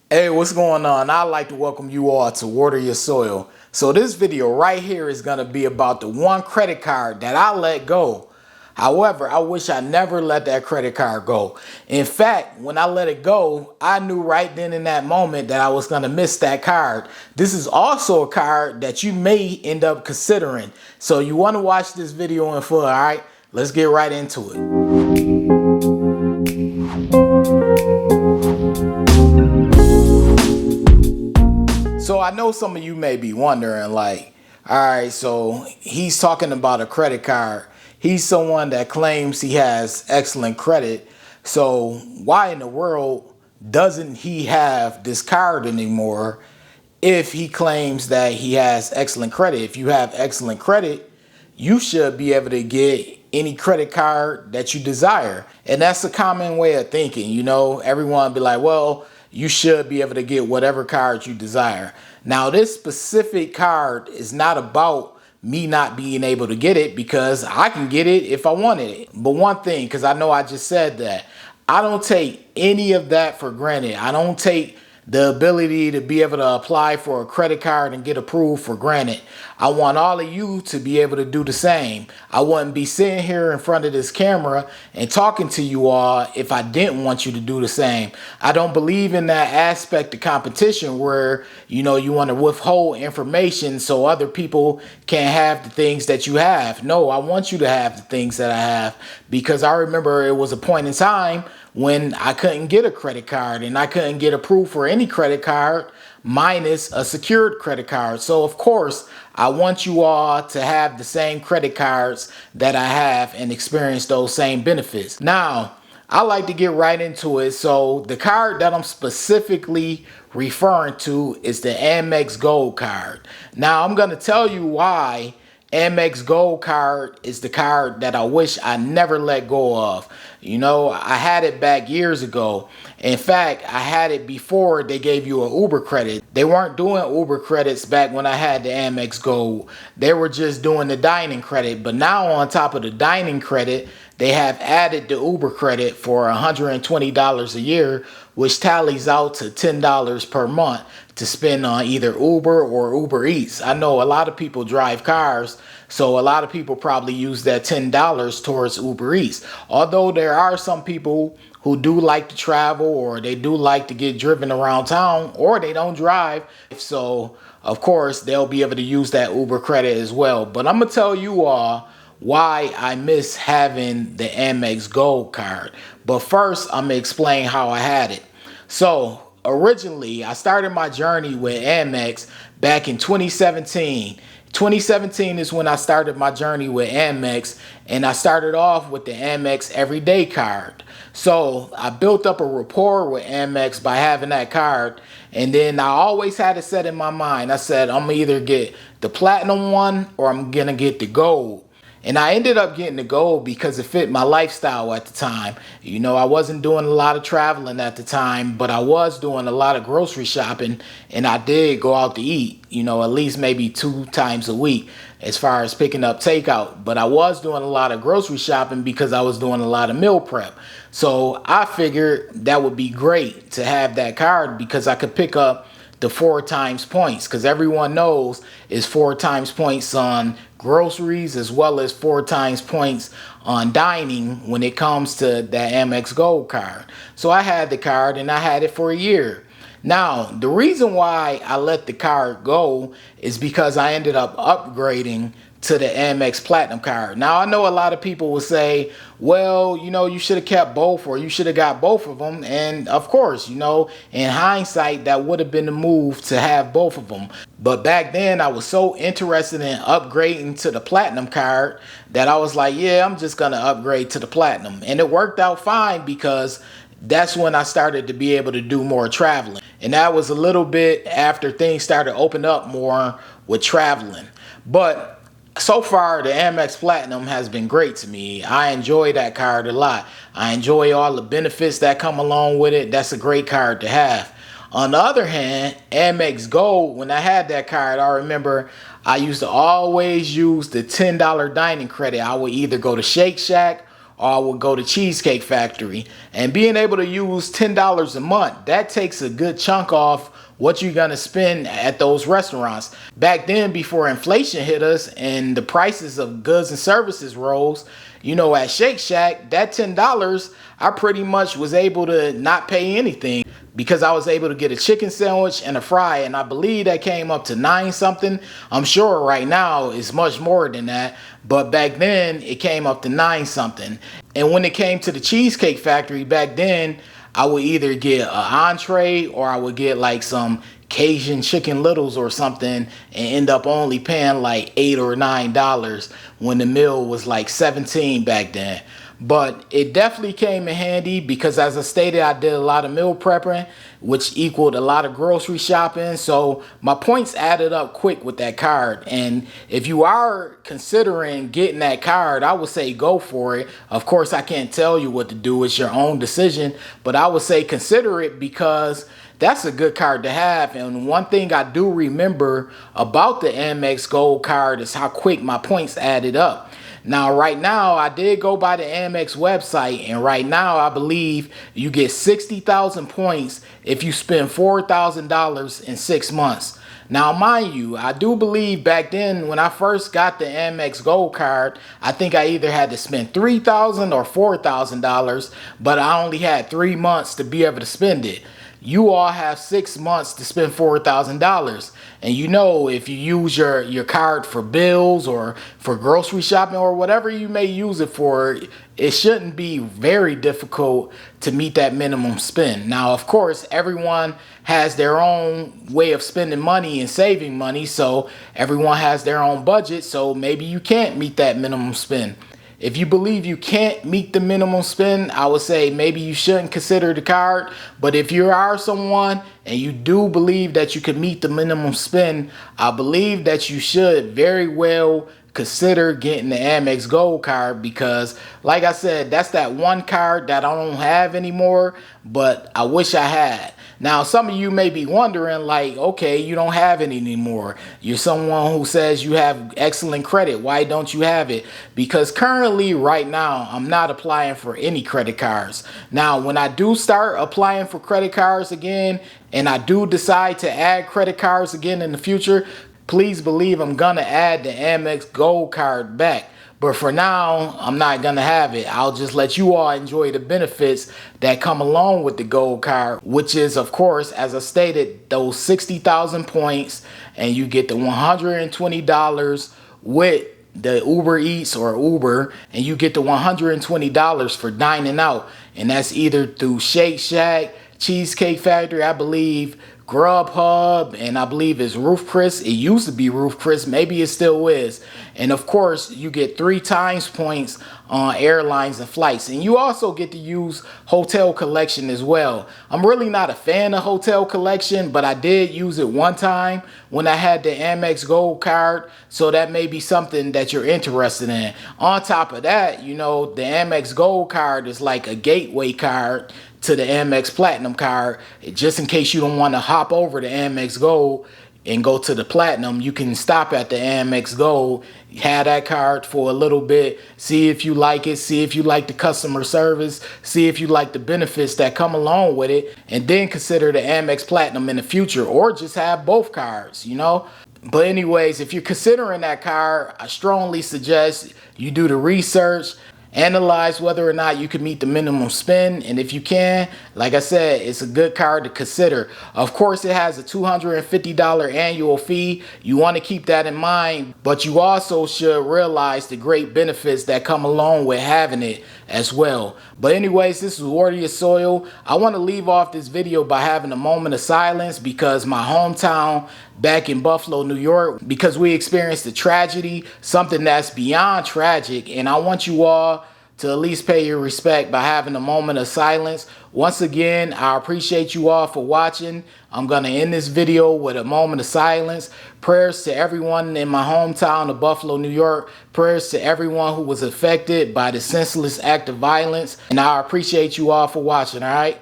Hey, what's going on? I'd like to welcome you all to Water Your Soil. So this video right here is going to be about the one credit card that I let go. However, I wish I never let that credit card go. In fact, when I let it go, I knew right then in that moment that I was going to miss that card. This is also a card that you may end up considering. So you want to watch this video in full, all right? Let's get right into it. So I know some of you may be wondering, like, all right, so he's talking about a credit card. He's someone that claims he has excellent credit. So why in the world doesn't he have this card anymore if he claims that he has excellent credit? If you have excellent credit, you should be able to get any credit card that you desire. And that's a common way of thinking. You know, everyone be like, well, you should be able to get whatever card you desire. Now, this specific card is not about me not being able to get it, because I can get it if I wanted it. But one thing, because I know I just said that, I don't take any of that for granted. I don't take the ability to be able to apply for a credit card and get approved for granted. I want all of you to be able to do the same. I wouldn't be sitting here in front of this camera and talking to you all if I didn't want you to do the same. I don't believe in that aspect of competition where, you know, you want to withhold information so other people can't have the things that you have. No, I want you to have the things that I have, because I remember it was a point in time when I couldn't get a credit card and I couldn't get approved for any credit card minus a secured credit card. So of course, I want you all to have the same credit cards that I have and experience those same benefits. Now, I like to get right into it. So the card that I'm specifically referring to is the Amex Gold card. Now, I'm going to tell you why Amex Gold card is the card that I wish I never let go of. You know, I had it back years ago. In fact, I had it before they gave you an Uber credit. They weren't doing Uber credits back when I had the Amex Gold. They were just doing the dining credit. But now on top of the dining credit, they have added the Uber credit for $120 a year, which tallies out to $10 per month to spend on either Uber or Uber Eats. I know a lot of people drive cars, so a lot of people probably use that $10 towards Uber Eats. Although there are some people who do like to travel, or they do like to get driven around town, or they don't drive. So, of course, they'll be able to use that Uber credit as well. But I'm going to tell you all why I miss having the Amex Gold card. But first, I'm going to explain how I had it. So, originally, I started my journey with Amex back in 2017. 2017 is when I started my journey with Amex, and I started off with the Amex Everyday card. So I built up a rapport with Amex by having that card, and then I always had it set in my mind. I said, I'm gonna either get the platinum one or I'm gonna get the gold. And I ended up getting the gold because it fit my lifestyle at the time. You know, I wasn't doing a lot of traveling at the time, but I was doing a lot of grocery shopping, and I did go out to eat, you know, at least maybe 2 times a week as far as picking up takeout. But I was doing a lot of grocery shopping because I was doing a lot of meal prep. So I figured that would be great to have that card because I could pick up the 4 times points, because everyone knows is 4 times points on groceries as well as 4 times points on dining when it comes to that Amex Gold card. So I had the card and I had it for a year. Now, the reason why I let the card go is because I ended up upgrading to the Amex Platinum card. Now, I know a lot of people will say, well, you know, you should have kept both, or you should have got both of them. And of course, you know, in hindsight, that would have been the move to have both of them. But back then, I was so interested in upgrading to the Platinum card that I was like, yeah, I'm just going to upgrade to the Platinum. And it worked out fine because that's when I started to be able to do more traveling. And that was a little bit after things started to open up more with traveling. But so far, the Amex Platinum has been great to me. I enjoy that card a lot. I enjoy all the benefits that come along with it. That's a great card to have. On the other hand, Amex Gold, when I had that card, I remember I used to always use the $10 dining credit. I would either go to Shake Shack or I would go to Cheesecake Factory. And being able to use $10 a month, that takes a good chunk off what you're gonna spend at those restaurants. Back then, before inflation hit us and the prices of goods and services rose, at Shake Shack, that $10, I pretty much was able to not pay anything because I was able to get a chicken sandwich and a fry, and I believe that came up to 9 something. I'm sure right now it's much more than that, but back then it came up to 9 something. And when it came to the Cheesecake Factory back then, I would either get an entree or I would get like some Cajun chicken littles or something and end up only paying like $8 or $9 when the meal was like 17 back then. But it definitely came in handy because, as I stated, I did a lot of meal prepping, which equaled a lot of grocery shopping. So my points added up quick with that card. And if you are considering getting that card, I would say go for it. Of course, I can't tell you what to do. It's your own decision. But I would say consider it because that's a good card to have. And one thing I do remember about the Amex Gold card is how quick my points added up. Now, right now, I did go by the Amex website, and right now, I believe you get 60,000 points if you spend $4,000 in 6 months. Now, mind you, I do believe back then when I first got the Amex Gold card, I think I either had to spend $3,000 or $4,000, but I only had 3 months to be able to spend it. You all have 6 months to spend $4,000. And if you use your card for bills or for grocery shopping or whatever you may use it for, it shouldn't be very difficult to meet that minimum spend. Now, of course, everyone has their own way of spending money and saving money. So everyone has their own budget. So maybe you can't meet that minimum spend. If you believe you can't meet the minimum spend, I would say maybe you shouldn't consider the card. But if you are someone and you do believe that you can meet the minimum spend, I believe that you should very well consider getting the Amex Gold card because, like I said, that's that one card that I don't have anymore, but I wish I had. Now, some of you may be wondering, like, okay, you don't have it anymore. You're someone who says you have excellent credit. Why don't you have it? Because currently, right now, I'm not applying for any credit cards. Now, when I do start applying for credit cards again, and I do decide to add credit cards again in the future, please believe I'm gonna add the Amex Gold card back. But for now, I'm not gonna have it. I'll just let you all enjoy the benefits that come along with the Gold card, which is, of course, as I stated, those 60,000 points, and you get the $120 with the Uber Eats or Uber, and you get the $120 for dining out. And that's either through Shake Shack, Cheesecake Factory, I believe, Grubhub, and I believe it's Roof Chris. It used to be Roof Chris. Maybe it still is. And of course, you get 3 times points on airlines and flights. And you also get to use Hotel Collection as well. I'm really not a fan of Hotel Collection, but I did use it one time when I had the Amex Gold card. So that may be something that you're interested in. On top of that, the Amex Gold card is like a gateway card to the Amex Platinum card. Just in case you don't want to hop over to Amex Gold and go to the Platinum, you can stop at the Amex Gold, have that card for a little bit, see if you like it, see if you like the customer service, see if you like the benefits that come along with it, and then consider the Amex Platinum in the future, or just have both cards, But anyways, if you're considering that card, I strongly suggest you do the research, analyze whether or not you can meet the minimum spend, and if you can, like I said, it's a good card to consider. Of course, it has a $250 annual fee. You want to keep that in mind, but you also should realize the great benefits that come along with having it as well. But anyways, this is Warrior Soil. I want to leave off this video by having a moment of silence because my hometown back in Buffalo, New York, because we experienced a tragedy, something that's beyond tragic, and I want you all to at least pay your respect by having a moment of silence. Once again, I appreciate you all for watching. I'm going to end this video with a moment of silence. Prayers to everyone in my hometown of Buffalo, New York. Prayers to everyone who was affected by the senseless act of violence. And I appreciate you all for watching, all right?